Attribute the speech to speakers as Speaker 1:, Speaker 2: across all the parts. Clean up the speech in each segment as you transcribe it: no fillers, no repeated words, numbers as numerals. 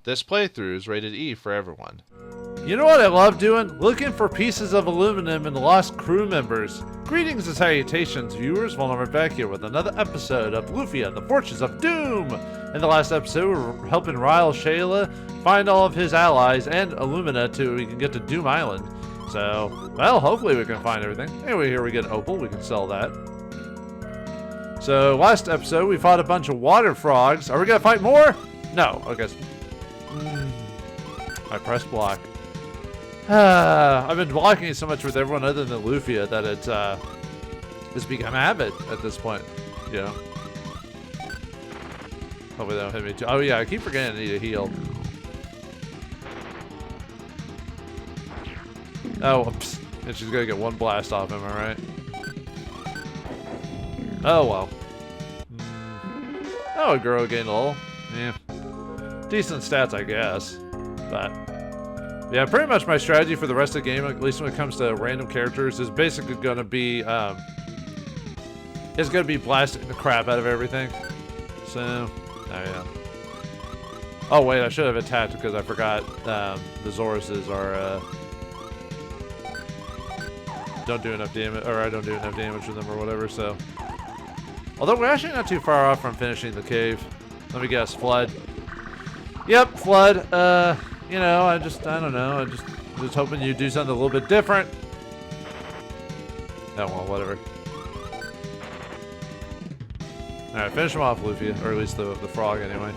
Speaker 1: This playthrough is rated E for everyone.
Speaker 2: You know what I love doing? Looking for pieces of aluminum and lost crew members. Greetings and salutations, viewers. Vauldemare back here with another episode of Lufia, The Fortress of Doom. In the last episode, we were helping Ryle Shayla find all of his allies and Illumina so we can get to Doom Island. So, well, hopefully we can find everything. Anyway, here we get an opal. We can sell that. So, last episode, we fought a bunch of water frogs. Are we going to fight more? No, I guess. I pressed block. I've been blocking so much with everyone other than Lufia that it's become a habit at this point. You know? Hopefully they don't hit me too. Oh yeah, I keep forgetting I need a heal. Oh, whoops. And she's gonna get one blast off, am I right? Oh well. Oh, Aguro gained a little. Yeah. Decent stats, I guess. But yeah, pretty much my strategy for the rest of the game, at least when it comes to random characters, is basically gonna be blasting the crap out of everything. So, oh yeah. Oh wait, I should have attacked because I forgot the Zoruses are don't do enough damage, or I don't do enough damage to them or whatever. So, although we're actually not too far off from finishing the cave. Let me guess, Flood. Yep, Flood. You know, I don't know. I'm just hoping you do something a little bit different. Oh, well, whatever. Alright, finish him off, Lufia. Or at least the frog, anyway.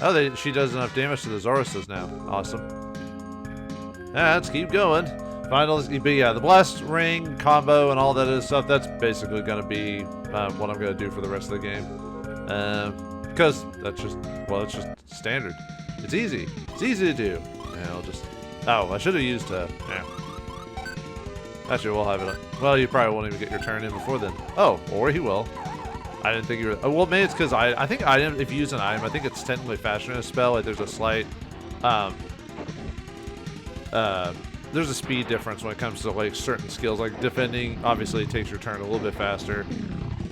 Speaker 2: Oh, she does enough damage to the Zoruses now. Awesome. Yeah, let's keep going. Finals, but yeah, the Blast Ring combo and all that other stuff, that's basically going to be what I'm going to do for the rest of the game. Because that's just, well, it's just standard. It's easy. It's easy to do. Yeah, I'll just, oh, I should have used, yeah. Actually, we'll have it. Well, you probably won't even get your turn in before then. Oh, or he will. I didn't think you were, oh, well, maybe it's because I think item, if you use an item, I think it's technically faster than a spell. Like, there's a slight, there's a speed difference when it comes to, like, certain skills. Like, defending, obviously, it takes your turn a little bit faster.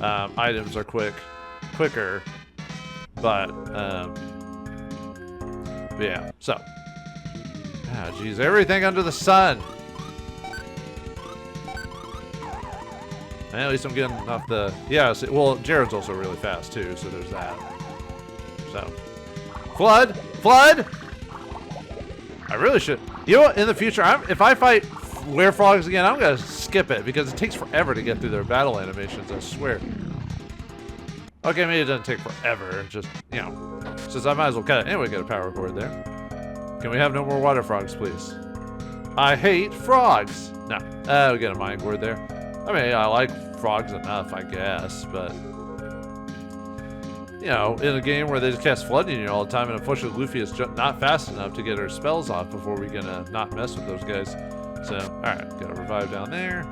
Speaker 2: Items are quicker. But yeah, so. Ah, geez, everything under the sun. And at least I'm getting off the, yeah, so, well, Jerin's also really fast, too, so there's that. So. Flood! I really should. You know what, in the future, if I fight werefrogs again, I'm going to skip it, because it takes forever to get through their battle animations, I swear. Okay, maybe it doesn't take forever, just, you know, since I might as well cut it. Anyway, get a power cord there. Can we have no more water frogs, please? I hate frogs! No. We get a mind cord there. I mean, I like frogs enough, I guess, but, you know, in a game where they just cast flooding you all the time, and unfortunately Lufia is not fast enough to get her spells off before we can not mess with those guys. So, alright, got a revive down there.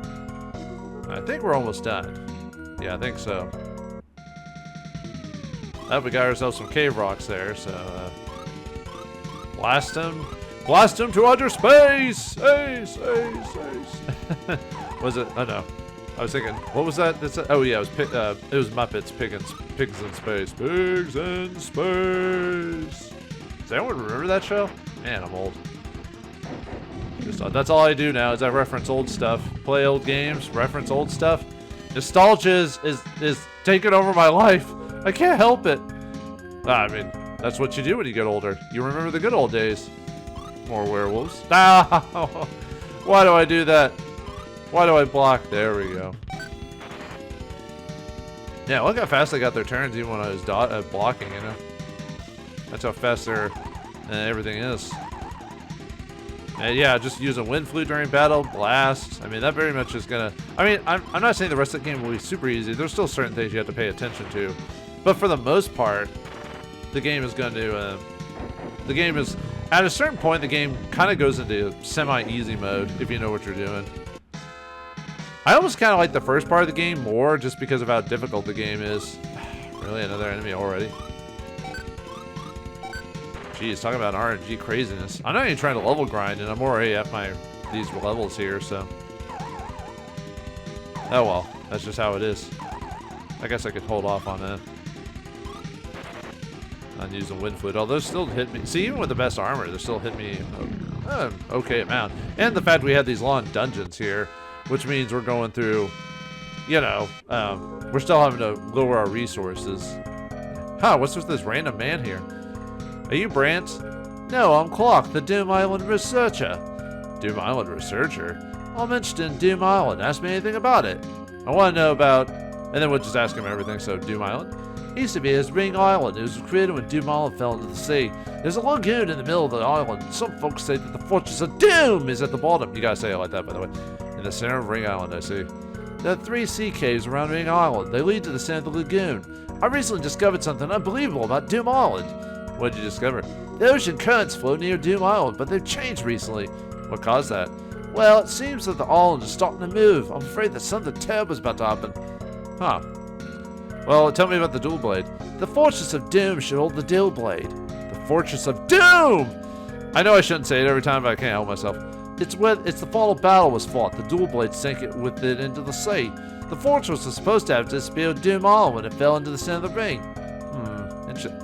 Speaker 2: I think we're almost done. Yeah, I think so. Oh, we got ourselves some cave rocks there, so blast them to outer space! Space! Was it? Oh no, I was thinking, what was that? Oh yeah, it was Muppets, pigs in space, pigs in space. Does anyone remember that show? Man, I'm old. That's all I do now is I reference old stuff, play old games, reference old stuff. Nostalgia is taking over my life. I can't help it. I mean, that's what you do when you get older. You remember the good old days. More werewolves. Ah, why do I do that? Why do I block? There we go. Yeah, look how fast they got their turns even when I was blocking, you know? That's how fast their everything is. And yeah, just use a wind flute during battle, blast. I mean, that very much is gonna, I mean, I'm not saying the rest of the game will be super easy. There's still certain things you have to pay attention to. But for the most part, the game is going to, the game is, at a certain point, the game kind of goes into semi-easy mode, if you know what you're doing. I almost kind of like the first part of the game more, just because of how difficult the game is. Really, another enemy already? Jeez, talking about RNG craziness. I'm not even trying to level grind, and I'm already at these levels here, so. Oh well, that's just how it is. I guess I could hold off on that. on using wind fluid. Although still hit me. See, even with the best armor, they still hit me okay amount. And the fact we have these long dungeons here, which means we're going through, you know, we're still having to lower our resources. Huh, what's with this random man here? Are you Brant? No, I'm Clark, the Doom Island researcher. Doom Island researcher? I'm interested in Doom Island. Ask me anything about it. I want to know about... And then we'll just ask him everything. So, Doom Island? It used to be as Ring Island. It was created when Doom Island fell into the sea. There's a lagoon in the middle of the island. Some folks say that the Fortress of Doom is at the bottom. You gotta say it like that, by the way. In the center of Ring Island, I see. There are 3 sea caves around Ring Island. They lead to the center of the lagoon. I recently discovered something unbelievable about Doom Island. What did you discover? The ocean currents flow near Doom Island, but they've changed recently. What caused that? Well, it seems that the island is starting to move. I'm afraid that something terrible is about to happen. Huh. Well, tell me about the dual blade. The Fortress of Doom should hold the dual blade. The Fortress of Doom! I know I shouldn't say it every time, but I can't help myself. It's the final battle was fought. The dual blade sank it with it into the sea. The fortress was supposed to have disappeared Doom Island when it fell into the center of the ring.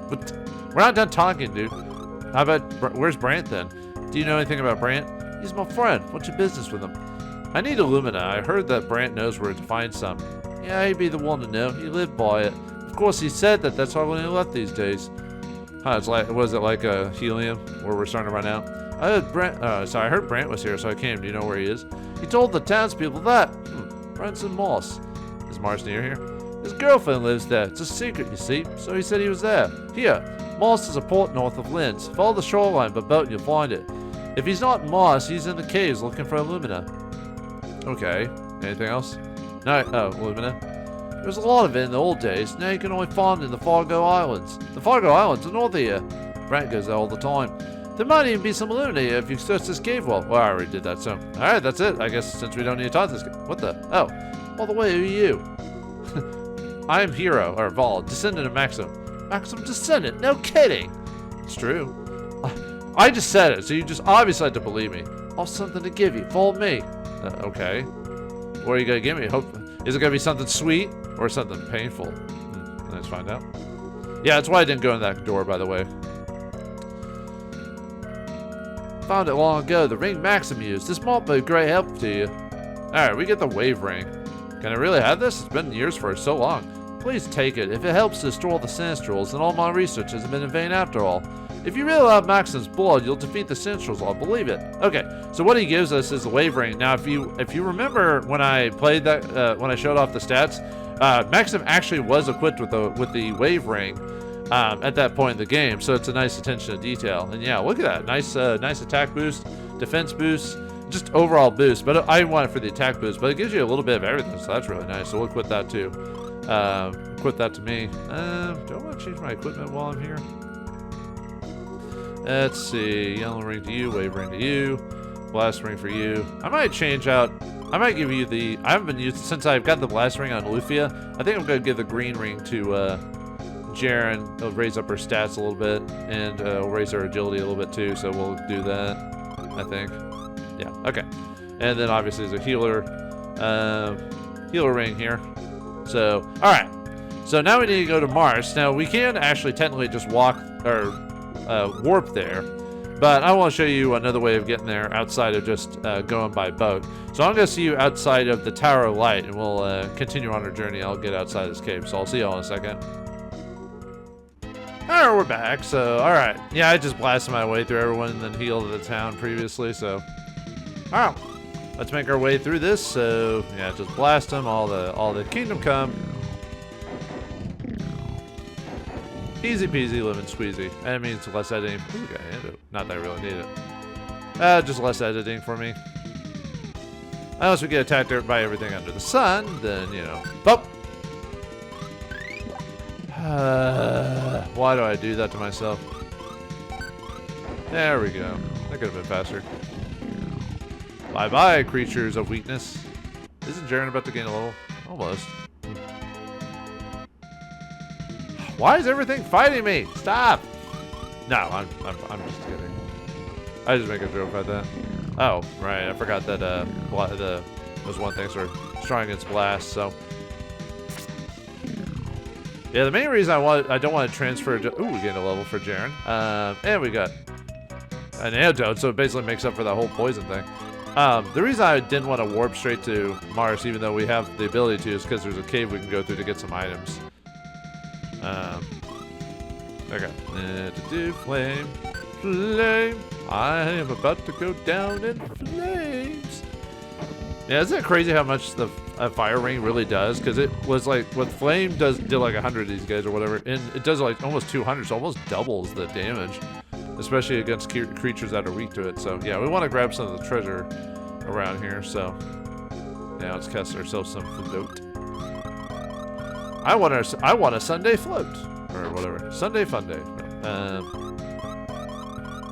Speaker 2: But we're not done talking, dude. How about, where's Brant then? Do you know anything about Brant? He's my friend. What's your business with him? I need Illumina. I heard that Brant knows where to find some. Yeah, he'd be the one to know. He lived by it. Of course, he said that that's all he left these days. Huh, it's like, was it like a helium where we're starting to run out? I heard Brant was here, so I came. Do you know where he is? He told the townspeople that. Brant's in Moss. Is Mars near here? His girlfriend lives there. It's a secret, you see. So he said he was there. Here, Moss is a port north of Linz. Follow the shoreline by boat and you'll find it. If he's not in Moss, he's in the caves looking for Illumina. Okay. Anything else? No. Oh, Illumina. There was a lot of it in the old days. Now you can only find it in the Fargo Islands. The Fargo Islands are north of here. Brant goes there all the time. There might even be some Illumina here if you search this cave well. Well, I already did that, so. Alright, that's it. I guess since we don't need to talk this. What the? Oh. By the way, who are you? I am Hero, or Vald, descendant of Maxim. Maxim descendant? No kidding. It's true. I just said it, so you just obviously had to believe me. I'll have something to give you. Follow me. Okay. What are you gonna give me? Is it gonna be something sweet or something painful? Let's find out. Yeah, that's why I didn't go in that door, by the way. Found it long ago. The ring Maxim used. This might be a great help to you. Alright, we get the wave ring. Can I really have this? It's been years for so long. Please take it. If it helps to destroy the Sinistrals, then all my research hasn't been in vain after all. If you really have Maxim's blood, you'll defeat the Sinistrals. I'll believe it. Okay, so what he gives us is the wave ring. Now, if you remember when I played that, when I showed off the stats, Maxim actually was equipped with the wave ring at that point in the game. So it's a nice attention to detail. And yeah, look at that. Nice attack boost, defense boost, just overall boost. But I want it for the attack boost. But it gives you a little bit of everything, so that's really nice. So we'll equip that too. Equip that to me. Do I want to change my equipment while I'm here? Let's see. Yellow ring to you, wave ring to you, blast ring for you. I might change out. I might give you the. I haven't been used since I've got the blast ring on Lufia. I think I'm going to give the green ring to Jerin. It'll raise up her stats a little bit, and it'll raise her agility a little bit too. So we'll do that. I think. Yeah. Okay. And then obviously there's a healer ring here. So all right. So now we need to go to Mars. Now we can actually technically just walk or warp there, but I want to show you another way of getting there outside of just going by boat. So I'm going to see you outside of the Tower of Light, and we'll continue on our journey. I'll get outside this cave, so I'll see you all in a second. Alright, we're back. So, alright. Yeah, I just blasted my way through everyone and then healed the town previously, so. Alright. Let's make our way through this. So, yeah, just blast them. All the kingdom come. Easy peasy, lemon squeezy. That means less editing. Okay, not that I really need it. Just less editing for me. Unless we get attacked by everything under the sun, then, you know. Boop! Why do I do that to myself? There we go. That could have been faster. Bye-bye, creatures of weakness. Isn't Jerin about to gain a level? Almost. Why is everything fighting me? Stop! No, I'm just kidding. I just make a joke about that. Oh, right. I forgot that those one things are strong against blast. So Yeah, the main reason I don't want to transfer. Ooh, we get a level for Jerin. And we got an antidote, so it basically makes up for that whole poison thing. The reason I didn't want to warp straight to Mars, even though we have the ability to, is because there's a cave we can go through to get some items. Okay. Flame. Flame. I am about to go down in flames. Yeah, isn't it crazy how much the fire ring really does? Because it was like, what flame did like 100 of these guys or whatever, and it does like almost 200, so almost doubles the damage. Especially against creatures that are weak to it. So yeah, we want to grab some of the treasure around here. So yeah, let's cast ourselves some float. I want a Sunday float or whatever. Sunday fun day.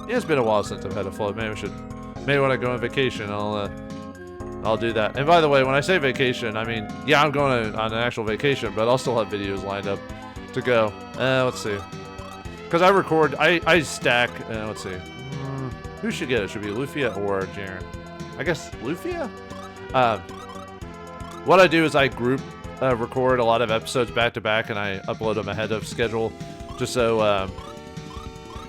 Speaker 2: Yeah, it's been a while since I've had a float. Maybe when I go on vacation, I'll do that. And by the way, when I say vacation, I mean yeah, I'm going on an actual vacation, but I'll still have videos lined up to go. Let's see. Because I record, I stack, let's see. Who should get it? Should be Lufia or Jerin? I guess Lufia? What I do is I group record a lot of episodes back to back and I upload them ahead of schedule. Just so,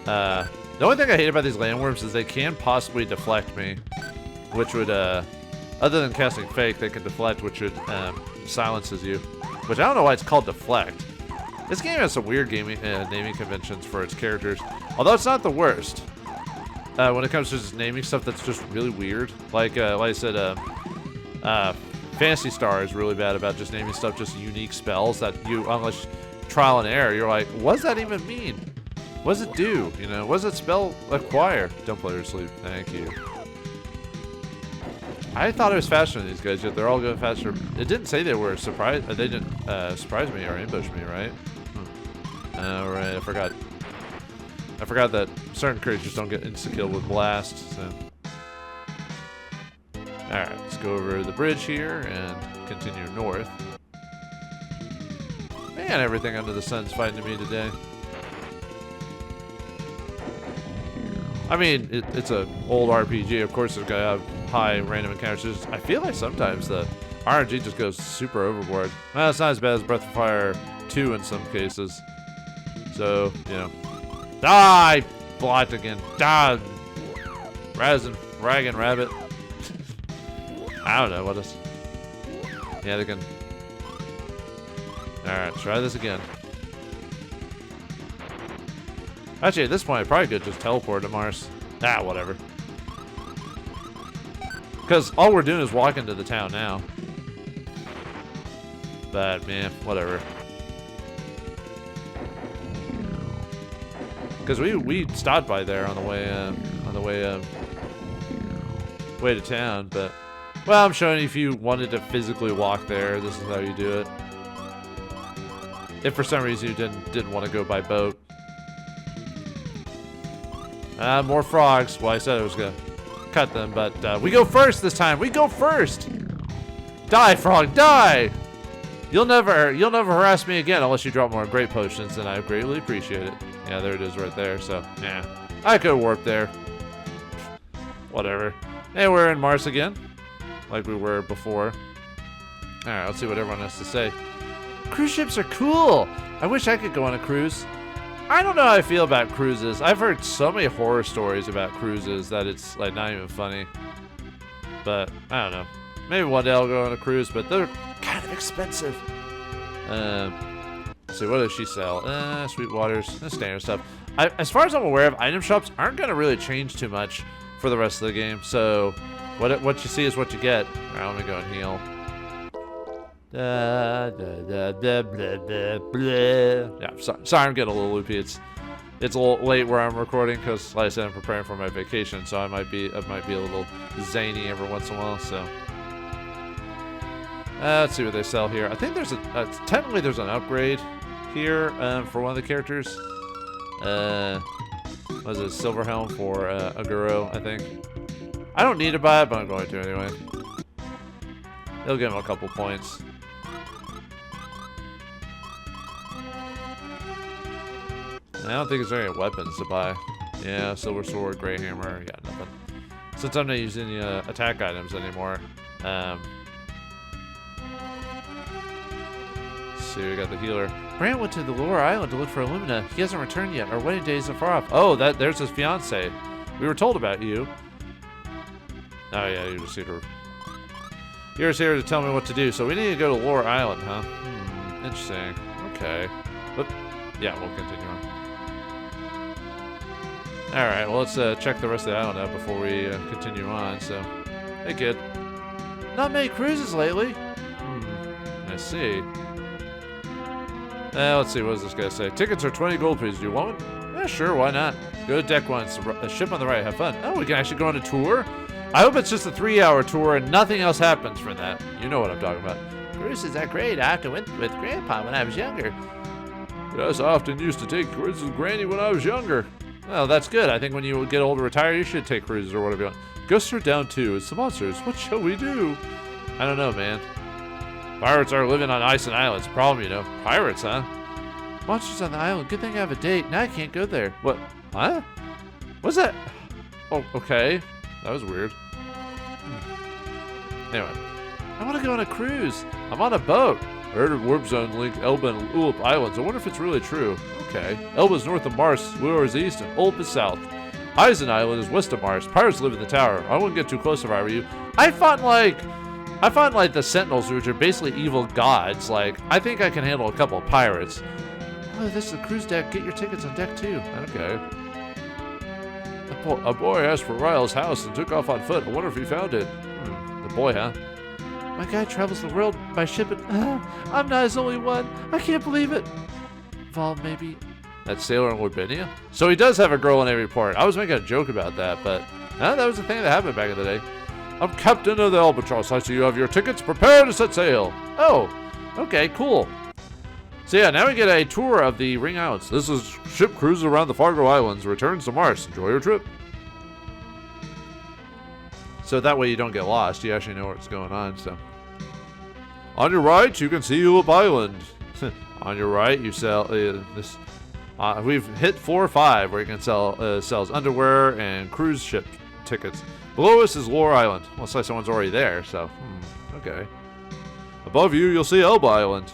Speaker 2: the only thing I hate about these landworms is they can possibly deflect me. Which would, other than casting fake, they can deflect, which would, silences you. Which I don't know why it's called deflect. This game has some weird naming conventions for its characters, although it's not the worst. When it comes to just naming stuff that's just really weird, like I said, Phantasy Star is really bad about just naming stuff just unique spells that you, unless trial and error, you're like, what does that even mean? What does it do? You know, what does it spell acquire? Don't play or sleep. Thank you. I thought it was faster than these guys, yet they're all going faster. It didn't say they were surprised. They didn't surprise me or ambush me, right? Alright, I forgot that certain creatures don't get insta-killed with blast, so. Alright, let's go over the bridge here and continue north. Man, everything under the sun's fighting me today. I mean, it's an old RPG, of course it's gonna have high random encounters. I feel like sometimes the RNG just goes super overboard. Well, it's not as bad as Breath of Fire 2 in some cases. So, you know. Die! Blocked again. Die! Ragging rabbit. I don't know what is. Yeah, they can. Alright, try this again. Actually, at this point, I probably could just teleport to Mars. Ah, whatever. Because all we're doing is walking to the town now. But, man, whatever. Because we stopped by there on the way to town, but well, I'm showing you if you wanted to physically walk there, this is how you do it. If for some reason you didn't want to go by boat. More frogs. Well, I said I was gonna cut them, but we go first this time. We go first. Die, frog, die! You'll never harass me again unless you drop more great potions, and I greatly appreciate it. Yeah, there it is right there, so, yeah. I could warp there. Whatever. Hey, we're in Mars again. Like we were before. Alright, let's see what everyone has to say. Cruise ships are cool! I wish I could go on a cruise. I don't know how I feel about cruises. I've heard so many horror stories about cruises that it's, like, not even funny. But, I don't know. Maybe one day I'll go on a cruise, but they're kind of expensive. Let's see, what does she sell? Sweet waters, standard stuff. As far as I'm aware of, item shops aren't going to really change too much for the rest of the game. So, what you see is what you get. Alright, let me go and heal. Yeah, sorry, I'm getting a little loopy. It's a little late where I'm recording because, like I said, I'm preparing for my vacation, so I might be a little zany every once in a while. So. Let's see what they sell here. I think there's technically there's an upgrade here for one of the characters. Was it Silver Helm for Aguro, I think. I don't need to buy it, but I'm going to anyway. It'll give him a couple points. I don't think there's any weapons to buy. Yeah, Silver Sword, Grey Hammer, yeah, nothing. Since I'm not using the attack items anymore. see, we got the healer. Brant went to the lower island to look for Illumina. He hasn't returned yet. Our wedding day isn't far off. Oh, there's his fiance. We were told about you. Oh yeah, you're just here. You're just here to tell me what to do. So we need to go to lower island, huh? Interesting. Okay. But yeah, we'll continue on. All right. Well, let's check the rest of the island out before we continue on. So, hey kid. Not many cruises lately. I see. Let's see, what does this guy say? Tickets are 20 gold, please. Do you want one? Yeah, sure, why not? Go to deck 1, a ship on the right, have fun. Oh, we can actually go on a tour? I hope it's just a 3-hour tour and nothing else happens from that. You know what I'm talking about. Cruises are great. I often went with Grandpa when I was younger. Yes, I often used to take cruises with Granny when I was younger. Well, that's good. I think when you get old or retire, you should take cruises or whatever you want. Ghosts are down too. It's the monsters. What shall we do? I don't know, man. Pirates are living on ice and islands. Problem, you know. Pirates, huh? Monsters on the island. Good thing I have a date. Now I can't go there. What? Huh? What's that? Oh, okay. That was weird. Anyway. I want to go on a cruise. I'm on a boat. I heard of warp zone link Elba and Ulp Islands. I wonder if it's really true. Okay. Elba's north of Mars, Lure is east, and Ulp is south. Eisen Island is west of Mars. Pirates live in the tower. I wouldn't get too close if I were you. I find like the Sentinels, which are basically evil gods. Like, I think I can handle a couple of pirates. Oh, this is the cruise deck. Get your tickets on deck 2. Okay. A boy asked for Ryle's house and took off on foot. I wonder if he found it. The boy, huh? My guy travels the world by ship and I'm not his only one. I can't believe it. Val, maybe. That sailor in Lorbinia? So he does have a girl in every port. I was making a joke about that, but that was a thing that happened back in the day. I'm captain of the Albatross. I see you have your tickets. Prepare to set sail. Oh, okay, cool. So yeah, now we get a tour of the Ring Islands. This is ship cruises around the Fargo Islands. Returns to Mars. Enjoy your trip. So that way you don't get lost. You actually know what's going on. So on your right, you can see Ulp Island. On your right, you sell this. We've hit 4 or 5 where you can sell sells underwear and cruise ship tickets. Below us is Lore Island. Looks like someone's already there, so okay. Above you, you'll see Elba Island.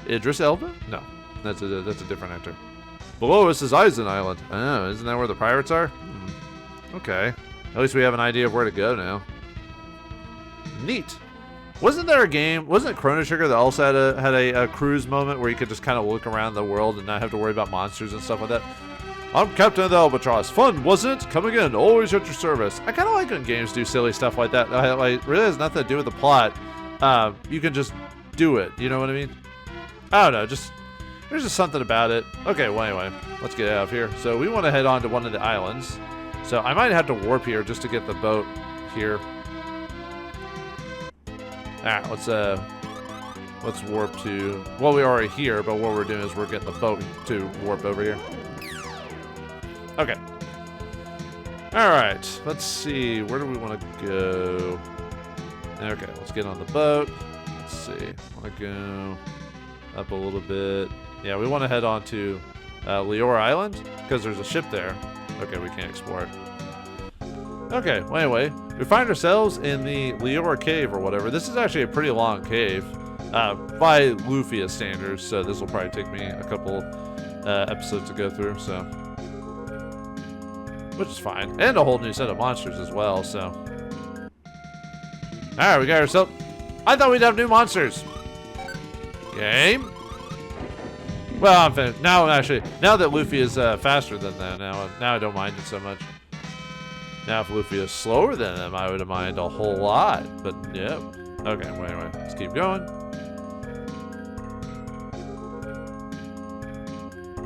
Speaker 2: Idris Elba? No, that's a different actor. Below us is Eisen Island. Oh, isn't that where the pirates are? Okay. At least we have an idea of where to go now. Neat. Wasn't there a game? Wasn't it Chrono Trigger that also had a cruise moment where you could just kind of look around the world and not have to worry about monsters and stuff like that? I'm Captain of the Albatross. Fun, wasn't it? Come again. Always at your service. I kind of like when games do silly stuff like that. Like, really has nothing to do with the plot. You can just do it. You know what I mean? I don't know. There's just something about it. Okay, well, anyway. Let's get out of here. So we want to head on to one of the islands. So I might have to warp here just to get the boat here. Alright, let's warp to, well, we're already here, but what we're doing is we're getting the boat to warp over here. Okay. Alright, let's see, where do we want to go? Okay, let's get on the boat. Let's see, I want to go up a little bit. Yeah, we want to head on to Leora Island, because there's a ship there. Okay, we can't explore it. Okay, well, anyway, we find ourselves in the Leora Cave or whatever. This is actually a pretty long cave by Lufia standards, so this will probably take me a couple episodes to go through, so. Which is fine. And a whole new set of monsters as well, so. Alright, we got ourselves. I thought we'd have new monsters. Game. Well, I'm finished. Now, actually, now that Lufia is faster than that, now I don't mind it so much. Now, if Lufia is slower than them, I would mind a whole lot. But, yeah. Okay, well, anyway, let's keep going.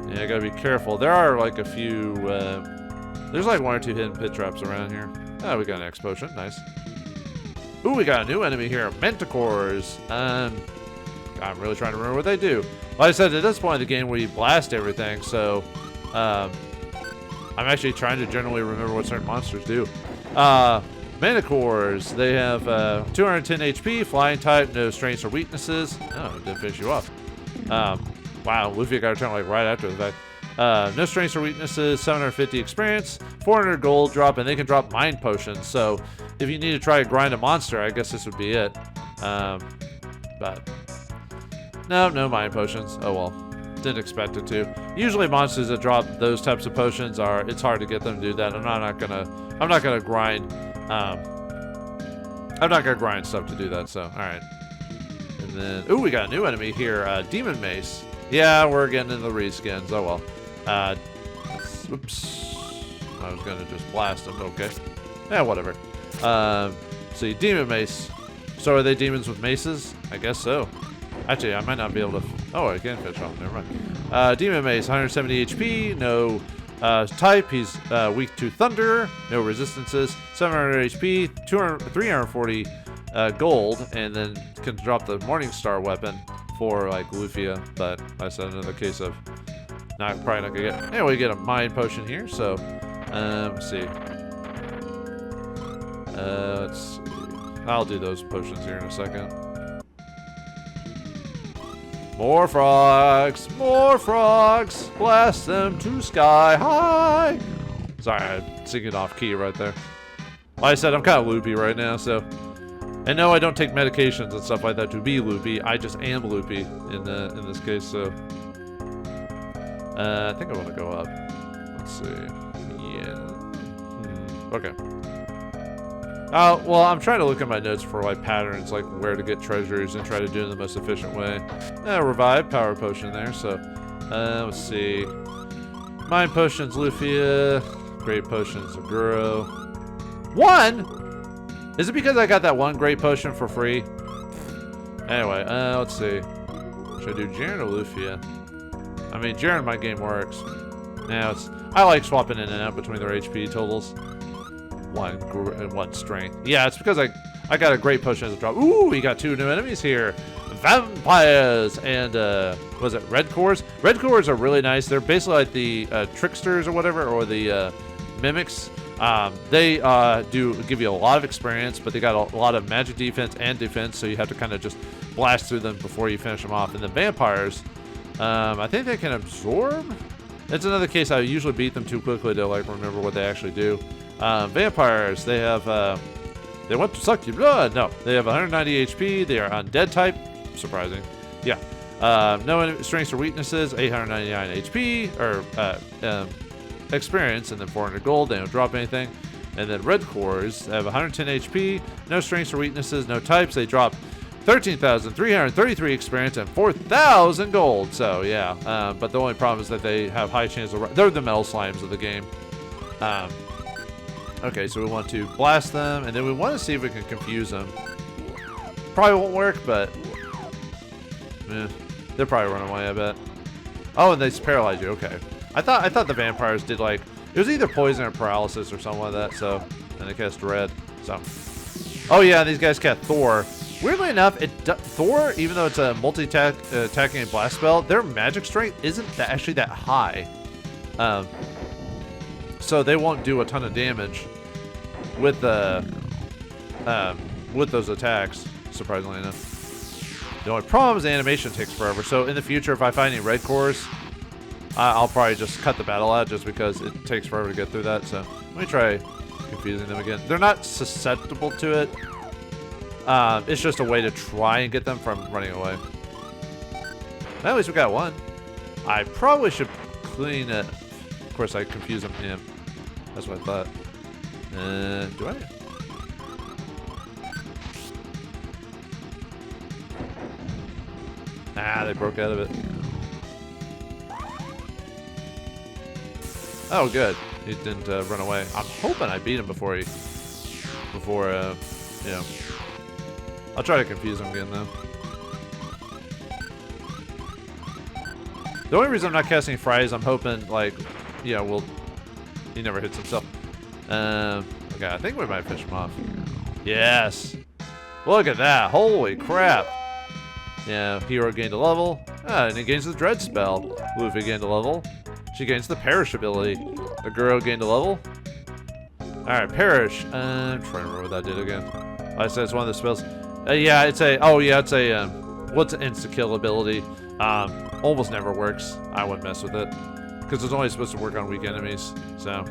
Speaker 2: Yeah, I gotta be careful. There are, like, a few, there's, like, 1 or 2 hidden pit traps around here. Oh, we got an X potion. Nice. Ooh, we got a new enemy here. Manticores. I'm really trying to remember what they do. Like I said, at this point in the game, we blast everything, so, I'm actually trying to generally remember what certain monsters do. Manticores, they have 210 HP, flying type, no strengths or weaknesses. Oh, it did finish you off. Wow, Lufia got her turn like right after the fact. No strengths or weaknesses, 750 experience, 400 gold drop, and they can drop mind potions. So if you need to try to grind a monster, I guess this would be it. But no mind potions. Oh well. Didn't expect it to. Usually monsters that drop those types of potions it's hard to get them to do that. I'm not gonna grind stuff to do that, so alright. And then ooh, we got a new enemy here, Demon Mace. Yeah, we're getting into the reskins. Oh well. Oops. I was gonna just blast him, okay. Yeah, whatever. See, Demon Mace. So are they demons with maces? I guess so. Actually, I might not be able to... Oh, I can finish off. Never mind. Demon Mace, 170 HP. No type. He's weak to thunder. No resistances. 700 HP. 340 gold. And then can drop the Morningstar weapon for, like, Lufia. But I said another case of... probably not going to get... Anyway, we get a mind potion here. So, let's see. Let's see. I'll do those potions here in a second. More frogs! More frogs! Blast them to sky high! Sorry, I'm singing off key right there. Like I said, I'm kind of loopy right now, so... And no, I don't take medications and stuff like that to be loopy. I just am loopy in this case, so... I think I want to go up. Let's see. Yeah. Okay. Well, I'm trying to look at my notes for like patterns, like where to get treasures and try to do it in the most efficient way. Revive, power potion there, so let's see. Mind potions, Lufia. Great potions, Aguro. 1? Is it because I got that one great potion for free? Anyway, let's see. Should I do Jerin or Lufia? I mean, Jerin, my game works. Now I like swapping in and out between their HP totals. One strength. Yeah, it's because I got a great potion as a drop. Ooh, we got 2 new enemies here. Vampires and was it red cores? Red cores are really nice. They're basically like the tricksters or whatever, or the mimics. They do give you a lot of experience, but they got a lot of magic defense and defense, so you have to kind of just blast through them before you finish them off. And the vampires, I think they can absorb. It's another case I usually beat them too quickly to like remember what they actually do. Vampires, they have, they want to suck your blood. No, they have 190 HP. They are undead type. Surprising. Yeah. No strengths or weaknesses. 899 HP, or, experience, and then 400 gold. They don't drop anything. And then red cores, they have 110 HP. No strengths or weaknesses. No types. They drop 13,333 experience and 4,000 gold. So, yeah. But the only problem is that they have high chance of... They're the metal slimes of the game. Okay, so we want to blast them, and then we want to see if we can confuse them. Probably won't work, but they'll probably run away, I bet. Oh, and they paralyze you. Okay, I thought the vampires did like it was either poison or paralysis or something like that. So, and they cast red. So, oh yeah, these guys cast Thor. Weirdly enough, Thor, even though it's a multi-attacking and blast spell, their magic strength isn't actually that high. So they won't do a ton of damage with those attacks, surprisingly enough. The only problem is the animation takes forever. So in the future, if I find any red cores, I'll probably just cut the battle out just because it takes forever to get through that. So let me try confusing them again. They're not susceptible to it. It's just a way to try and get them from running away. At least we got one. I probably should clean it. Of course, I confuse them. Yeah, that's what I thought. Do I? Ah, they broke out of it. Oh, good. He didn't run away. I'm hoping I beat him before you know. I'll try to confuse him again, though. The only reason I'm not casting Fry is I'm hoping, like, he never hits himself. Okay, I think we might finish him off. Yes. Look at that. Holy crap. Yeah, hero gained a level. And he gains the Dread spell. Lufia gained a level. She gains the Perish ability. Aguro gained a level. Alright, Perish. I'm trying to remember what that did again. I said it's one of the spells. Yeah, it's a, what's an insta-kill ability? Almost never works. I wouldn't mess with it. Because it's only supposed to work on weak enemies, so.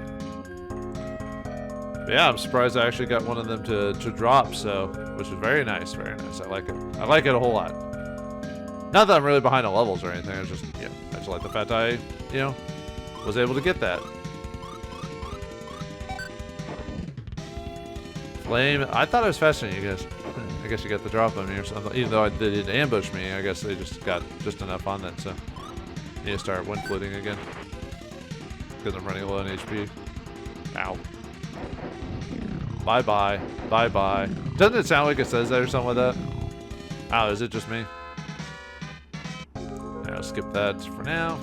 Speaker 2: But yeah, I'm surprised I actually got one of them to drop, so, which is very nice, very nice. I like it. I like it a whole lot. Not that I'm really behind on levels or anything, it's just, you know, I just like the fact I, you know, was able to get that. Flame, I thought it was faster than you guys. I guess you got the drop on me or something. Even though they didn't ambush me, I guess they just got just enough on that, so. Need to start wind fluting again. Because I'm running low on HP. Ow. Bye-bye. Bye-bye. Doesn't it sound like it says that or something like that? Oh, is it just me? Yeah, I'll skip that for now.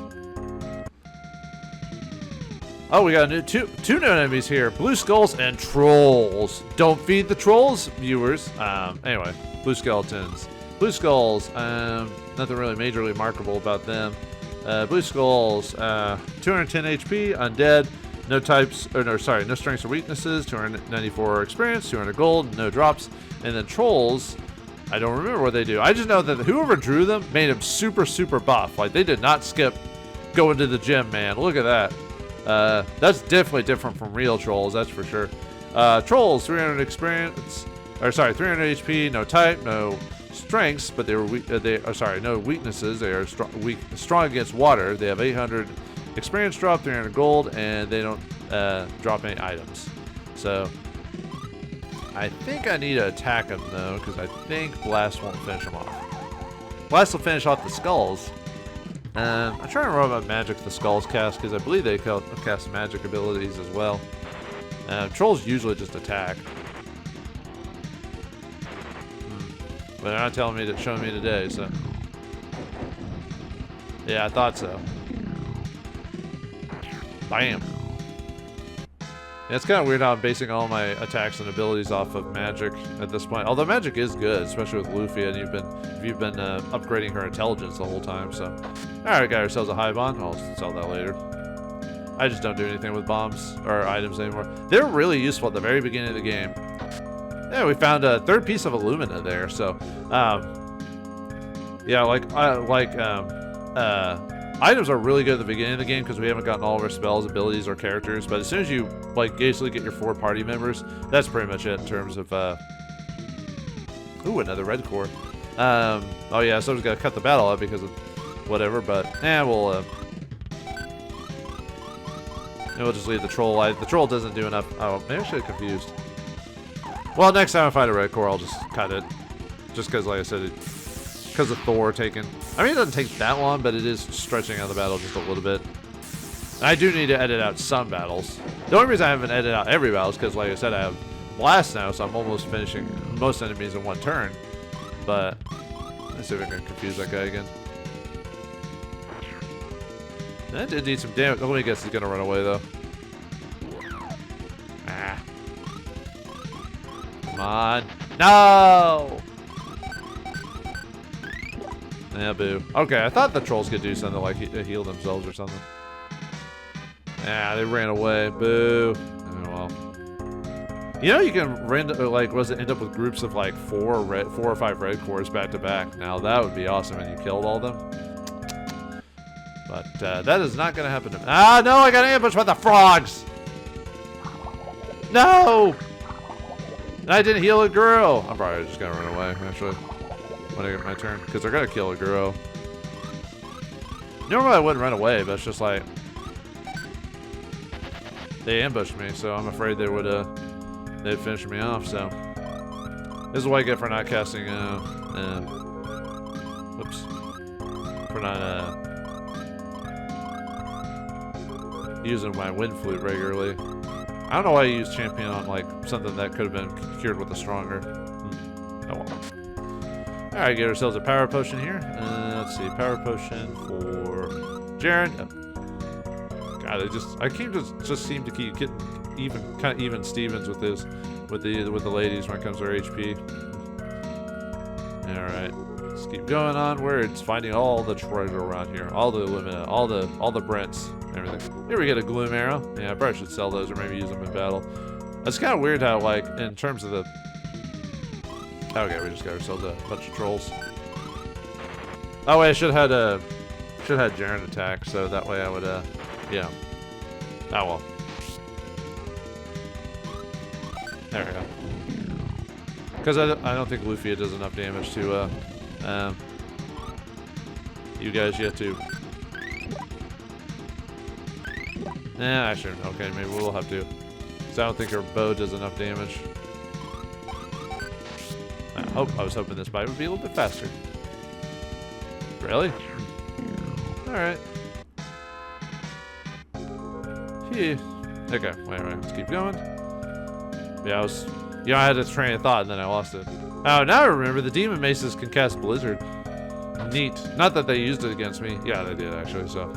Speaker 2: Oh, we got two new enemies here. Blue skulls and trolls. Don't feed the trolls, viewers. Anyway, blue skeletons. Blue skulls, nothing really majorly remarkable about them. Blue skulls, 210 HP, undead, no types, or no, sorry, no strengths or weaknesses, 294 experience, 200 gold, no drops. And then trolls, I don't remember what they do. I just know that whoever drew them made them super, super buff. Like, they did not skip going to the gym, man. Look at that. That's definitely different from real trolls, that's for sure. Trolls, 300 experience, or sorry, 300 HP, no type, no strengths, but they were weak, no weaknesses. They are strong against water. They have 800 experience drop, 300 gold, and they don't drop any items. So I think I need to attack them though, because I think Blast won't finish them off. Blast will finish off the skulls. I'm trying to remember what magic the skulls cast, because I believe they cast magic abilities as well. Trolls usually just attack. But they're not telling me to show me today, so. Yeah, I thought so. Bam. Yeah, it's kind of weird how I'm basing all my attacks and abilities off of magic at this point. Although magic is good, especially with Lufia, and you've been upgrading her intelligence the whole time, so. Alright, got ourselves a high bond. I'll sell that later. I just don't do anything with bombs or items anymore. They're really useful at the very beginning of the game. Yeah, we found a third piece of Illumina there, so, yeah, items are really good at the beginning of the game because we haven't gotten all of our spells, abilities, or characters, but as soon as you, like, basically get your 4 party members, that's pretty much it in terms of, ooh, another red core. Oh yeah, someone's gotta cut the battle up because of whatever, but, we'll just leave the troll. The troll doesn't do enough. Oh, maybe I should have confused. Well, next time I find a red core, I'll just cut it. Just because, like I said, because of Thor taking... I mean, it doesn't take that long, but it is stretching out the battle just a little bit. And I do need to edit out some battles. The only reason I haven't edited out every battle is because, like I said, I have Blast now, so I'm almost finishing most enemies in one turn. But, let's see if I can confuse that guy again. That did need some damage. Let me guess he's going to run away, though. Come on. No! Yeah, boo. Okay, I thought the trolls could do something like heal themselves or something. Yeah, they ran away. Boo. Oh, well. You know, you can end up with groups of like 4 or 5 red cores back to back. Now, that would be awesome when you killed all of them. But that is not going to happen to me. Ah, no, I got ambushed by the frogs! No! And I didn't heal Aguro. I'm probably just going to run away, actually, when I get my turn, because they're going to kill Aguro. Normally I wouldn't run away, but it's just like... They ambushed me, so I'm afraid they would, they'd finish me off, so... This is what I get for not casting, whoops. For not, using my wind flute regularly. I don't know why I use champion on like something that could have been cured with a stronger. Oh well. Alright, get ourselves a power potion here. Let's see, power potion for Jerin. Oh. God, I just seem to keep getting even Stevens with this, with the ladies when it comes to our HP. All right, let's keep going onwards, finding all the treasure around here, all the Illumina, all the Brents, everything. Here we get a Gloom Arrow. Yeah, I probably should sell those or maybe use them in battle. It's kind of weird how, like, in terms of the... Okay, we just got ourselves a bunch of trolls. Oh wait, I should have had Jerin attack, so that way I would, yeah. Oh well. There we go. Because I don't think Lufia does enough damage to you guys yet to. Actually, okay, maybe we'll have to. Because I don't think her bow does enough damage. I was hoping this bite would be a little bit faster. Really? Alright. Phew. Okay, wait, let's keep going. Yeah, I had a train of thought and then I lost it. Oh, now I remember the demon maces can cast Blizzard. Neat. Not that they used it against me. Yeah, they did actually, so.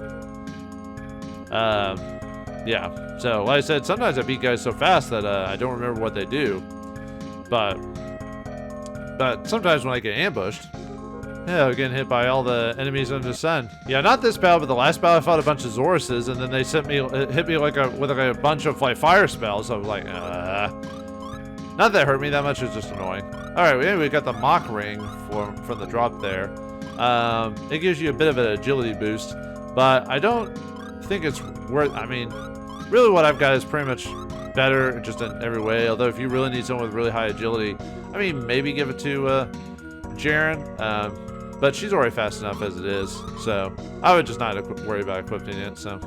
Speaker 2: Yeah. So, like I said, sometimes I beat guys so fast that I don't remember what they do. But sometimes when I get ambushed, yeah, I'm getting hit by all the enemies under the sun. Yeah, not this battle, but the last battle I fought a bunch of Zoruses, and then they hit me with a bunch of like fire spells. So I was like, not that it hurt me that much, it's just annoying. Alright, we got the mock ring from the drop there. It gives you a bit of an agility boost, but I don't think it's worth, I mean, really what I've got is pretty much better just in every way, although if you really need someone with really high agility, I mean, maybe give it to Jerin, but she's already fast enough as it is, so I would just not worry about equipping it, so.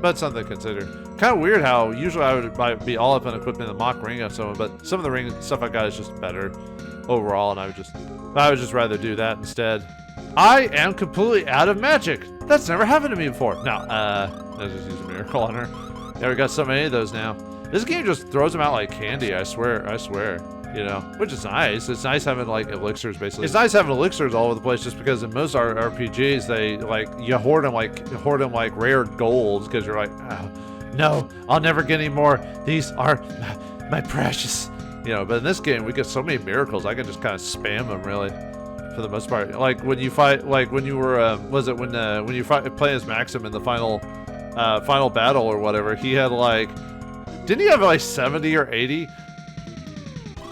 Speaker 2: But something to consider. Kind of weird how usually I would be all up on equipping the mock ring on someone, but some of the ring stuff I got is just better overall, and I would just rather do that instead. I am completely out of magic. That's never happened to me before. No, let's just use a miracle on her. Yeah, we got so many of those now. This game just throws them out like candy. I swear. You know, which is nice. It's nice having like elixirs, basically. It's nice having elixirs all over the place, just because in most RPGs they like you hoard them like rare golds, because you're like, oh, no, I'll never get any more. These are my precious. You know, but in this game we get so many miracles. I can just kind of spam them really, for the most part. Like when you fight, like when you were, when you play as Maxim in the final battle or whatever, he had like, didn't he have like 70 or 80?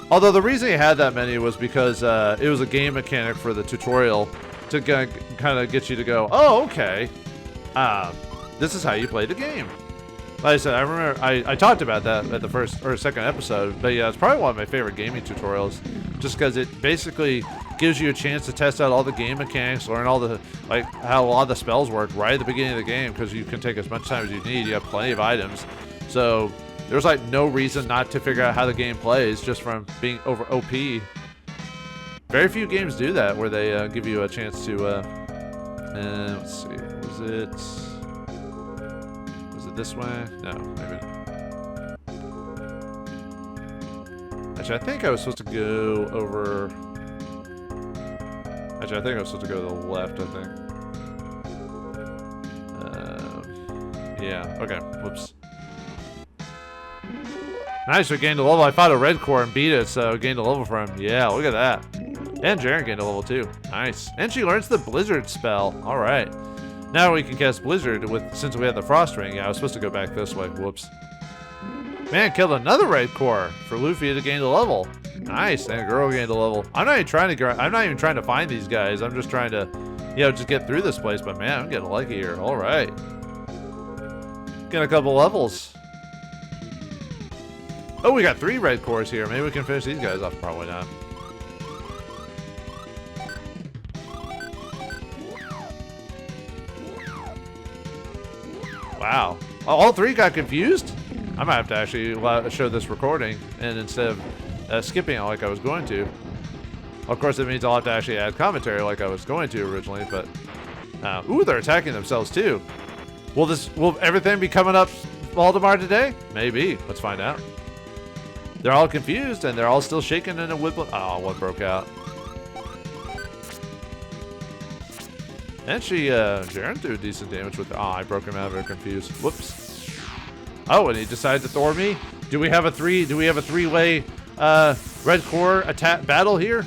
Speaker 2: Although the reason he had that many was because it was a game mechanic for the tutorial to kind of get you to go, oh, okay, this is how you play the game. Like I said, I remember I talked about that at the first or second episode, but yeah, it's probably one of my favorite gaming tutorials, just because it basically gives you a chance to test out all the game mechanics, learn all the, like, how a lot of the spells work right at the beginning of the game, because you can take as much time as you need. You have plenty of items, so there's like no reason not to figure out how the game plays just from being over OP. Very few games do that, where they give you a chance to, let's see, was it this way? No, maybe. Actually, I think I was supposed to go over, actually, I think I was supposed to go to the left, I think. Yeah, okay, whoops. Nice, we gained a level. I fought a red core and beat it, so gained a level from him. Yeah, look at that. And Jerin gained a level too. Nice. And she learns the Blizzard spell. All right. Now we can cast Blizzard since we have the Frost Ring. Yeah, I was supposed to go back this way. Whoops. Man, killed another red core for Lufia to gain a level. Nice. And Aguro gained a level. I'm not even trying to find these guys. I'm just trying to, you know, just get through this place. But man, I'm getting lucky here. All right. Getting a couple levels. Oh, we got 3 red cores here. Maybe we can finish these guys off. Probably not. Wow. All 3 got confused? I might have to actually show this recording, and instead of skipping it like I was going to. Of course, it means I'll have to actually add commentary like I was going to originally, but... ooh, they're attacking themselves too. Will everything be coming up Vauldemare today? Maybe. Let's find out. They're all confused, and they're all still shaking in a whipple. Oh, one broke out. And Jerin threw decent damage with. Oh, I broke him out. Very confused. Whoops. Oh, and he decided to throw me. Do we have a three-way red core attack battle here?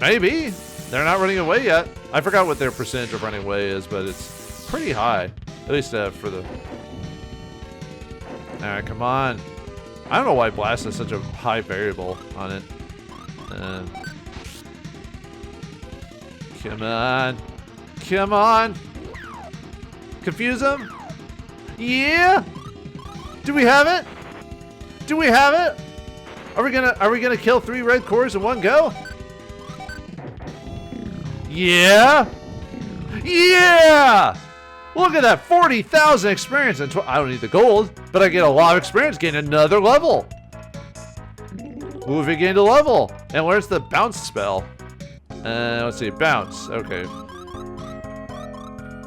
Speaker 2: Maybe. They're not running away yet. I forgot what their percentage of running away is, but it's pretty high. At least for the. All right, come on. I don't know why blast is such a high variable on it. Come on. Come on. Confuse them? Yeah? Do we have it? Do we have it? Are we gonna kill 3 red cores in one go? Yeah. Yeah. Look at that, 40,000 experience and I don't need the gold, but I get a lot of experience, gain another level. Lufia gained a level. And where's the bounce spell? Let's see, bounce. Okay.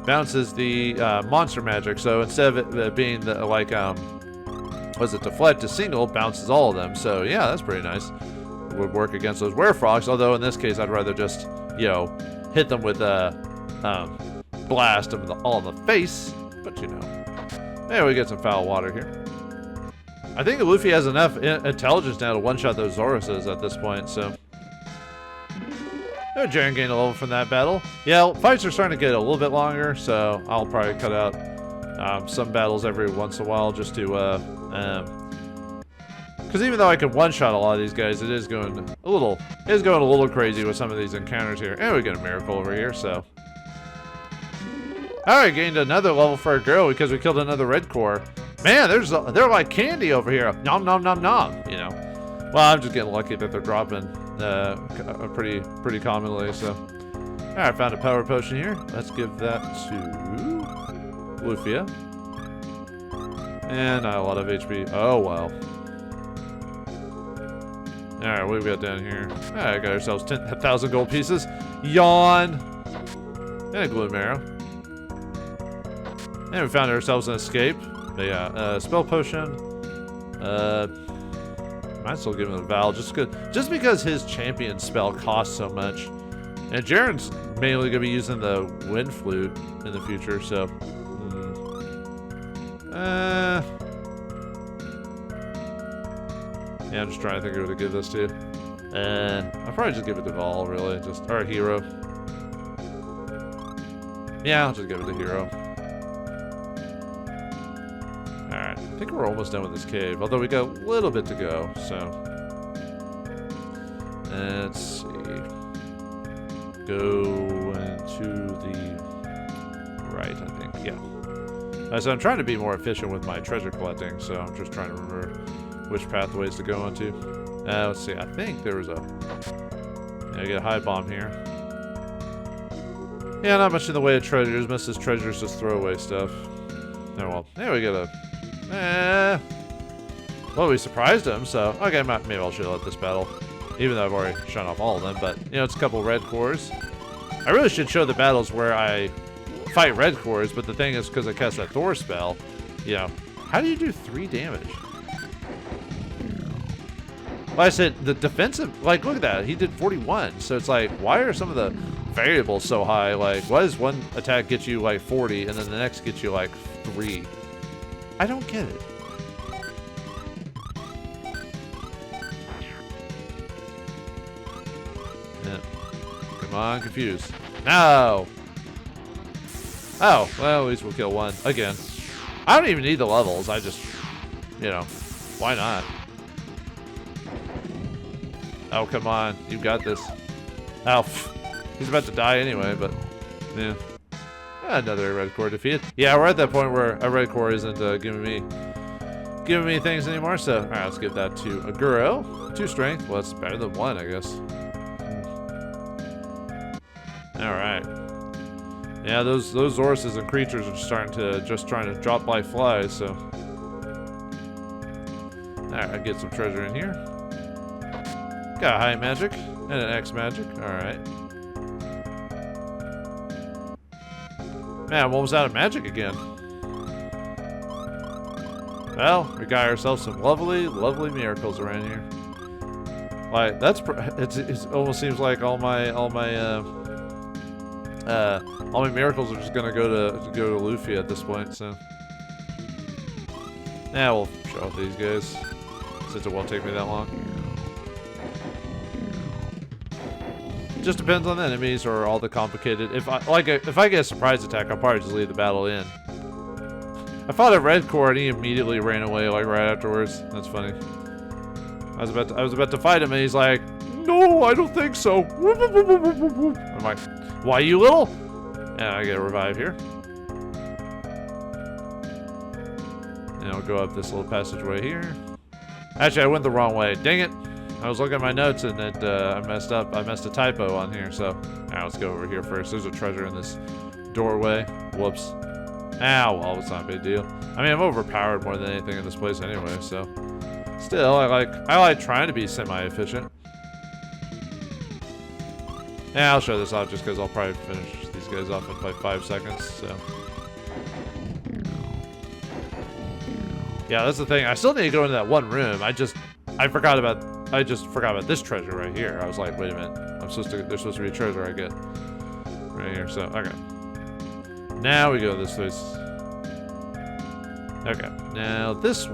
Speaker 2: Bounce is the monster magic. So instead of it being the, like, was it deflect to single, bounces all of them. So yeah, that's pretty nice. Would work against those werefrogs. Although in this case, I'd rather just, you know, hit them with a blast them all in the face. But you know, maybe we get some foul water here. I think Lufia has enough intelligence now to one-shot those Zoruses at this point. So. Oh, Jerin gained a level from that battle. Yeah, fights are starting to get a little bit longer, so I'll probably cut out some battles every once in a while just to, because even though I can one-shot a lot of these guys, it is going a little crazy with some of these encounters here. And we get a miracle over here, so. All right, gained another level for Aguro because we killed another red core. Man, they're like candy over here. Nom nom nom nom. You know. Well, I'm just getting lucky that they're dropping. Pretty commonly, so. Alright, found a power potion here. Let's give that to Lufia. And not a lot of HP. Oh, wow. Alright, what do we got down here? Alright, got ourselves 10,000 gold pieces. Yawn! And a glue marrow. And we found ourselves an escape. But yeah, spell potion. Might still give him a Val just because his champion spell costs so much. And Jerin's mainly going to be using the wind flute in the future, so. Yeah, I'm just trying to think of who to give this to. I'll probably just give it to Val, really. Or a hero. Yeah, I'll just give it to hero. Alright, I think we're almost done with this cave, although we got a little bit to go, so. Let's see. Go into the right, I think, yeah. So I'm trying to be more efficient with my treasure collecting, so I'm just trying to remember which pathways to go onto. Let's see, I think there was a. Yeah, I get a high bomb here. Yeah, not much in the way of treasures. Most of his treasures just throwaway stuff. Oh well. There we get a. Well, we surprised him, so okay, maybe I should let this battle. Even though I've already shot off all of them, but you know, it's a couple red cores. I really should show the battles where I fight red cores, but the thing is, because I cast that Thor spell, you know, how do you do 3 damage? Well, I said the defensive, like, look at that, he did 41, so it's like, why are some of the variables so high? Like, why does one attack get you like 40 and then the next gets you like 3? I don't get it. Yeah. Come on, confused. No! Oh, well, at least we'll kill one. Again. I don't even need the levels. I just, you know, why not? Oh, come on. You got this. Oh, he's about to die anyway, but, yeah. Another red core defeated. Yeah, we're at that point where a red core isn't giving me things anymore. So, all right, let's give that to Aguro. 2 strength. Well, that's better than 1, I guess. All right. Yeah, those Zoruses and creatures are starting to trying to drop like flies. So, all right, I get some treasure in here. Got a high magic and an X magic. All right. Man, I'm almost out of magic again. Well, we got ourselves some lovely, lovely miracles around here. Like it almost seems like all my miracles are just gonna go to Lufia at this point. So, yeah, we'll show off these guys since it won't take me that long. Just depends on the enemies or all the complicated. If I get a surprise attack, I'll probably just leave the battle in. I fought a red core and he immediately ran away like right afterwards. That's funny. I was about to fight him and he's like, "No, I don't think so." I'm like, "Why, you little?" And I get a revive here. And I'll go up this little passageway here. Actually, I went the wrong way. Dang it. I was looking at my notes and I messed up. I messed a typo on here, so. Alright, let's go over here first. There's a treasure in this doorway. Whoops. Ow, well, it's not a big deal. I mean, I'm overpowered more than anything in this place anyway, so. Still, I like trying to be semi-efficient. Yeah, I'll show this off just because I'll probably finish these guys off in like 5 seconds, so. Yeah, that's the thing. I still need to go into that one room. I just forgot about this treasure right here. I was like, wait a minute. There's supposed to be a treasure I get right here. So, okay. Now we go this way. Okay. Now this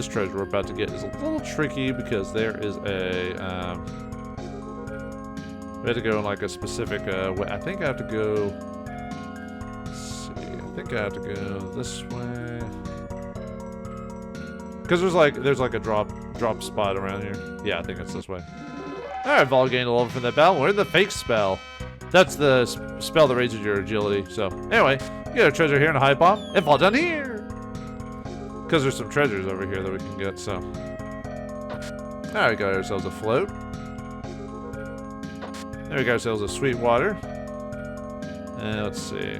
Speaker 2: treasure we're about to get is a little tricky because there is a, we have to go in like a specific way. I think I have to go, let's see. I think I have to go this way. Because there's like a drop spot around here. Yeah, I think it's this way. Alright, Vol gained a level from that battle. We're in the fake spell. That's the spell that raises your agility. So, anyway, you get a treasure here and a high bomb. And fall down here! Because there's some treasures over here that we can get, so. Alright, we got ourselves a float. There we got ourselves a sweet water. And let's see.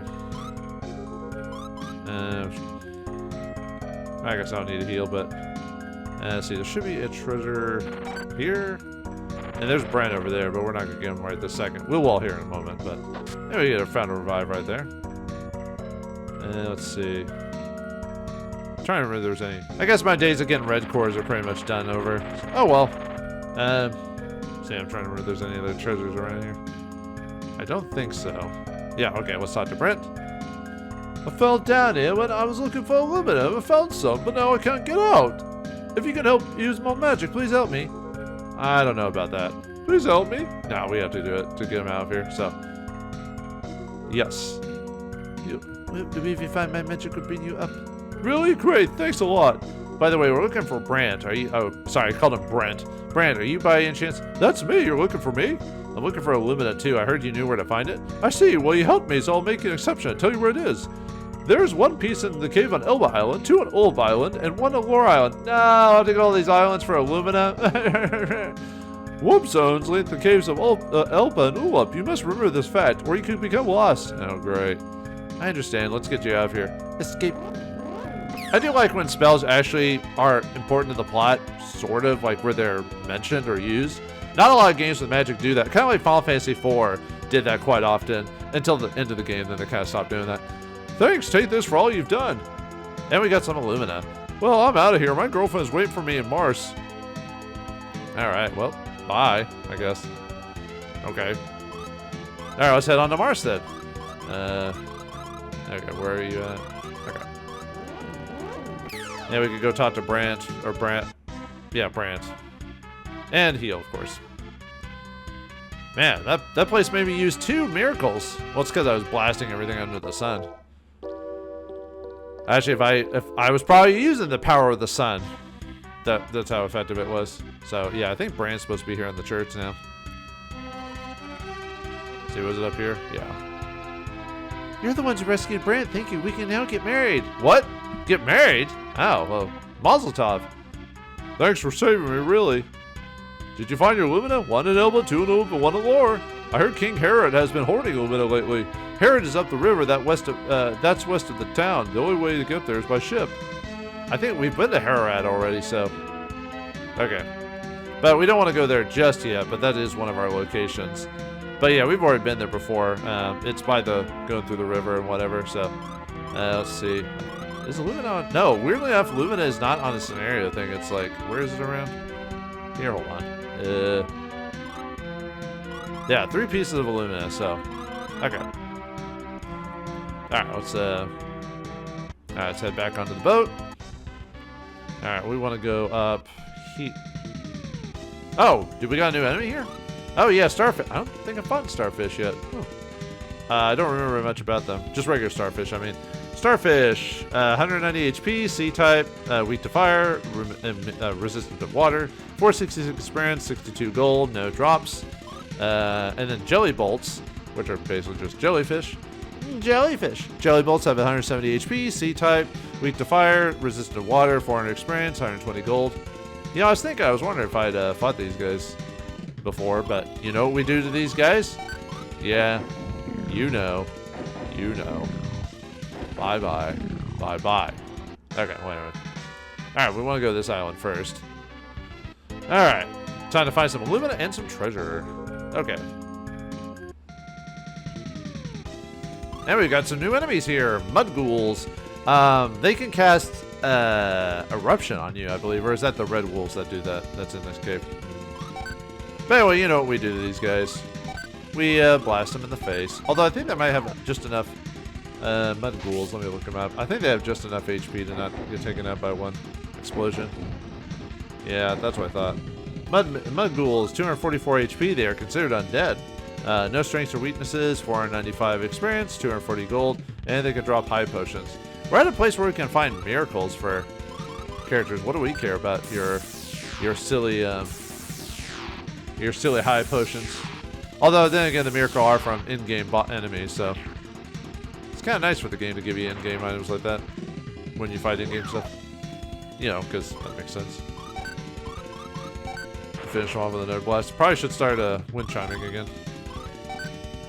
Speaker 2: I guess I don't need to heal, but let's see, there should be a treasure here. And there's Brent over there, but we're not gonna get him right this second. We'll wall here in a moment, but there we go, found a revive right there. And let's see. I'm trying to remember if there's any. I guess my days of getting red cores are pretty much done over. Oh well. See, I'm trying to remember if there's any other treasures around here. I don't think so. Yeah, okay, let's talk to Brent. I fell down here when I was looking for aluminum. I found some, but now I can't get out. If you can help use more magic, please help me. I don't know about that. Please help me. No, we have to do it to get him out of here, so. Yes. If you find my magic would bring you up. Really? Great, thanks a lot. By the way, we're looking for Brant. Are you, oh, sorry, I called him Brent. Brant, are you by any chance? That's me, you're looking for me? I'm looking for Illumina too. I heard you knew where to find it. I see, well you helped me, so I'll make an exception and tell you where it is. There's one piece in the cave on Elba Island, 2 on Ulb Island, and 1 on Lore Island. No, I'll have to go to all these islands for Illumina. Warp zones link the caves of Elba and Ulb. You must remember this fact, or you could become lost. Oh, great. I understand. Let's get you out of here. Escape. I do like when spells actually are important to the plot, sort of, like where they're mentioned or used. Not a lot of games with magic do that. Kind of like Final Fantasy IV did that quite often until the end of the game, then they kind of stopped doing that. Thanks, take this for all you've done. And we got some Illumina. Well, I'm out of here. My girlfriend's waiting for me in Mars. Alright, well, bye, I guess. Okay. Alright, let's head on to Mars then. Okay, where are you at? Okay. Yeah, we could go talk to Brant, or Brant. Yeah, Brant. And heal, of course. Man, that place made me use 2 miracles. Well, it's because I was blasting everything under the sun. Actually, if I was probably using the power of the sun, that's how effective it was. So yeah, I think Brand's supposed to be here in the church now. See, was it up here? Yeah. You're the ones who rescued Brand. Thank you. We can now get married. What? Get married? Oh, well, Mazel Tov. Thanks for saving me, really. Did you find your Illumina? 1 in Elba, 2 in Ulb, and 1 in Lore. I heard King Herod has been hoarding Illumina lately. Herod is up the river, that's west of the town. The only way to get there is by ship. I think we've been to Herod already, so. Okay. But we don't want to go there just yet, but that is one of our locations. But yeah, we've already been there before. It's by going through the river and whatever, so. Let's see. Is Illumina on? No, weirdly enough, Illumina is not on a scenario thing. It's like, where is it around? Here, hold on. Yeah, 3 pieces of Illumina, so. Okay. Alright, let's head back onto the boat. Alright, we want to go up Oh, did we got a new enemy here? Oh yeah, starfish. I don't think I've fought starfish yet. I don't remember much about them. Just regular starfish, I mean. Starfish, 190 HP, C-type, weak to fire, resistant to water, 466 experience, 62 gold, no drops. And then jelly bolts, which are basically just jellyfish. Jellyfish. Jelly bolts have 170 HP, C-type, weak to fire, resistant to water, 400 experience, 120 gold. You know, I was wondering if I'd fought these guys before, but you know what we do to these guys? Yeah, you know. Bye-bye. Bye-bye. Okay, wait a minute. Alright, we want to go to this island first. Alright, time to find some alumina and some treasure. Okay. And we've got some new enemies here. Mud ghouls. They can cast eruption on you, I believe. Or is that the red wolves that do that? That's in this cave. But anyway, you know what we do to these guys. We blast them in the face. Although I think they might have just enough mud ghouls. Let me look them up. I think they have just enough HP to not get taken out by one explosion. Yeah, that's what I thought. Mud ghouls, 244 HP. They are considered undead. No strengths or weaknesses, 495 experience, 240 gold, and they can drop high potions. We're at a place where we can find miracles for characters. What do we care about your silly high potions? Although then again, the miracle are from in-game enemies, so it's kind of nice for the game to give you in-game items like that when you fight in-game stuff. You know, because that makes sense. Finish off with another blast. Probably should start wind chiming again.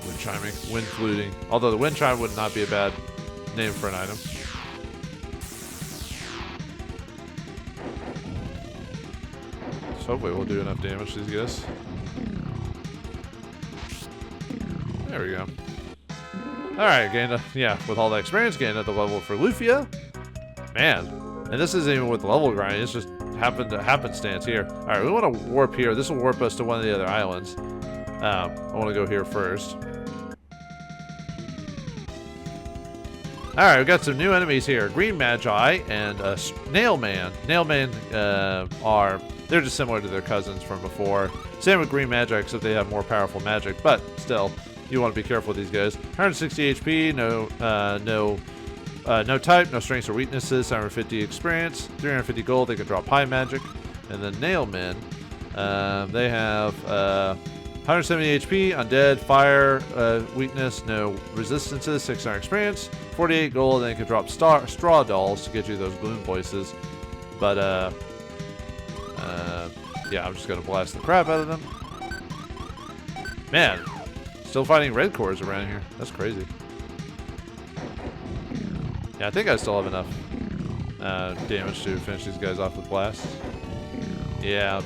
Speaker 2: Wind chiming, wind fluting. Although the wind chime would not be a bad name for an item. So hopefully we'll do enough damage to these guys. There we go. Alright, with all that experience, gained another level for Lufia. Man, and this isn't even with level grinding, it's just happenstance here. Alright, we want to warp here. This will warp us to one of the other islands. I want to go here first. Alright, we've got some new enemies here. Green Magi and Nailman. Nailman they're just similar to their cousins from before. Same with Green Magi, except they have more powerful magic, but still, you want to be careful with these guys. 160 HP, no type, no strengths or weaknesses, 750 experience, 350 gold, they can drop high magic. And then Nailmen, they have 170 HP, undead, fire, weakness, no resistances, 600 experience, 48 gold, and they can drop straw dolls to get you those gloom voices. But, yeah, I'm just going to blast the crap out of them. Man, still fighting red cores around here. That's crazy. Yeah, I think I still have enough damage to finish these guys off with blasts. Yeah,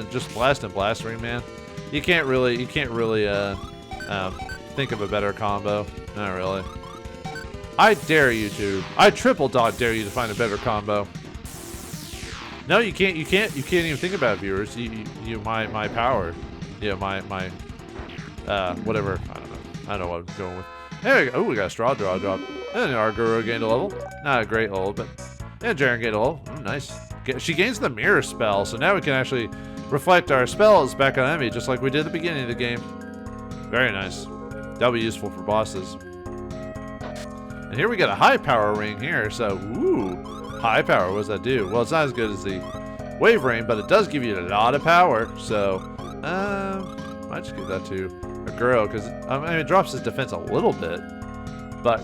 Speaker 2: just blast and blastering, man. You can't really think of a better combo. Not really. I triple dog dare you to find a better combo. No, you can't even think about it, viewers. My power. Yeah, my whatever. I don't know. I don't know what I'm going with. There we go. Oh, we got a straw drop. And Aguro gained a level. Not a great level, but and Jerin gained a level. Oh, nice. She gains the mirror spell, so now we can actually reflect our spells back on enemy, just like we did at the beginning of the game. Very nice. That'll be useful for bosses. And here we got a high power ring here. So, ooh, high power. What does that do? Well, it's not as good as the wave ring, but it does give you a lot of power. So, might just give that to Aguro, because I mean, it drops his defense a little bit, but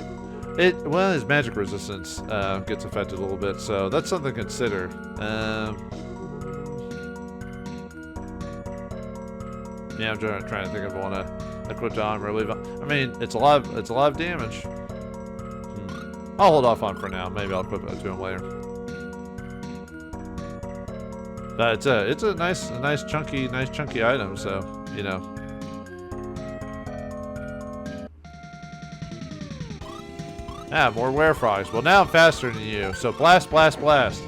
Speaker 2: his magic resistance gets affected a little bit, so that's something to consider. Yeah, I'm trying to think if I want to equip on or leave on. I mean, it's a lot of damage. I'll hold off on for now. Maybe I'll equip it to him later. But it's a nice chunky item, so you know. Ah, more werefrogs. Well, now I'm faster than you, so blast, blast, blast.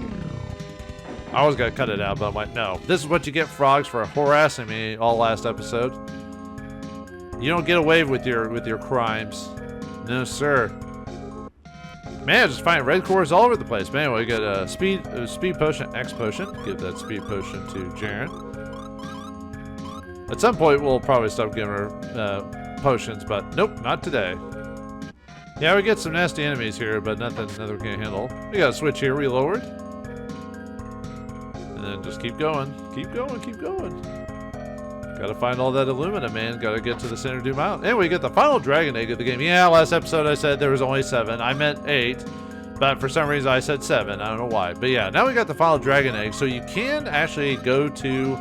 Speaker 2: I was gonna cut it out, but I'm like, no. This is what you get, frogs, for harassing me all last episode. You don't get away with your crimes. No, sir. Man, just finding red cores all over the place. Man, we got a speed potion, X potion. Give that speed potion to Jerin. At some point, we'll probably stop giving her potions, but nope, not today. Yeah, we get some nasty enemies here, but nothing we can't handle. We got a switch here, reload. And then just keep going. Keep going, keep going. Gotta find all that alumina, man. Gotta get to the center of Doom Island. And we get the final dragon egg of the game. Yeah, last episode I said there was only 7. I meant 8. But for some reason I said 7. I don't know why. But yeah, now we got the final dragon egg. So you can actually go to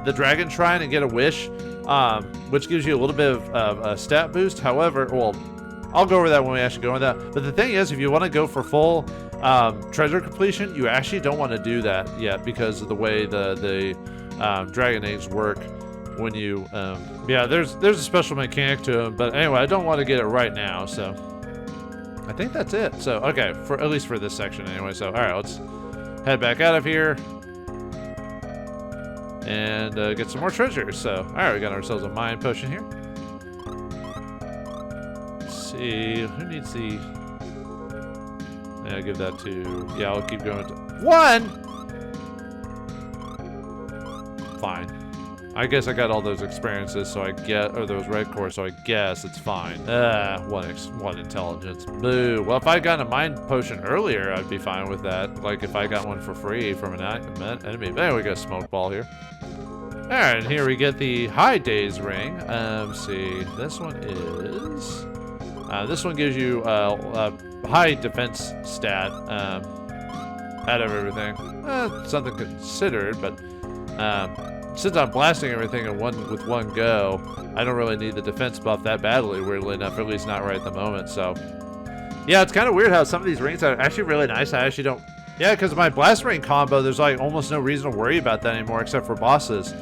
Speaker 2: the dragon shrine and get a wish, which gives you a little bit of a stat boost. However, well, I'll go over that when we actually go into that. But the thing is, if you want to go for full treasure completion, you actually don't want to do that yet because of the way the dragon eggs work. When you, yeah, there's a special mechanic to them. But anyway, I don't want to get it right now, so I think that's it. So, okay, at least for this section anyway. So, all right, let's head back out of here and get some more treasures. So, all right, we got ourselves a mind potion here. Let's see, who needs the... Yeah, I'll give that to... Yeah, I'll keep going to... 1! Fine. I guess I got all those experiences, so I get... Or those red cores, so I guess it's fine. One intelligence. Boo. Well, if I got a mind potion earlier, I'd be fine with that. Like, if I got one for free from an enemy. But anyway, we got a smoke ball here. Alright, and here we get the High Days ring. Let's see. This one is... this one gives you a high defense stat out of everything. Something considered, but since I'm blasting everything with one go, I don't really need the defense buff that badly, weirdly enough, at least not right at the moment. So, yeah, it's kind of weird how some of these rings are actually really nice. I actually don't... Yeah, because my blast ring combo, there's like almost no reason to worry about that anymore except for bosses.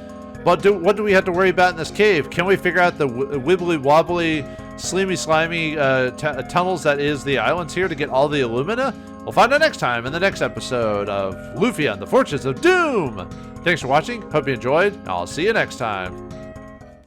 Speaker 2: But what do we have to worry about in this cave? Can we figure out the wibbly wobbly, slimy tunnels that is the islands here to get all the Illumina? We'll find out next time in the next episode of Lufia and the Fortress of Doom. Thanks for watching. Hope you enjoyed. I'll see you next time.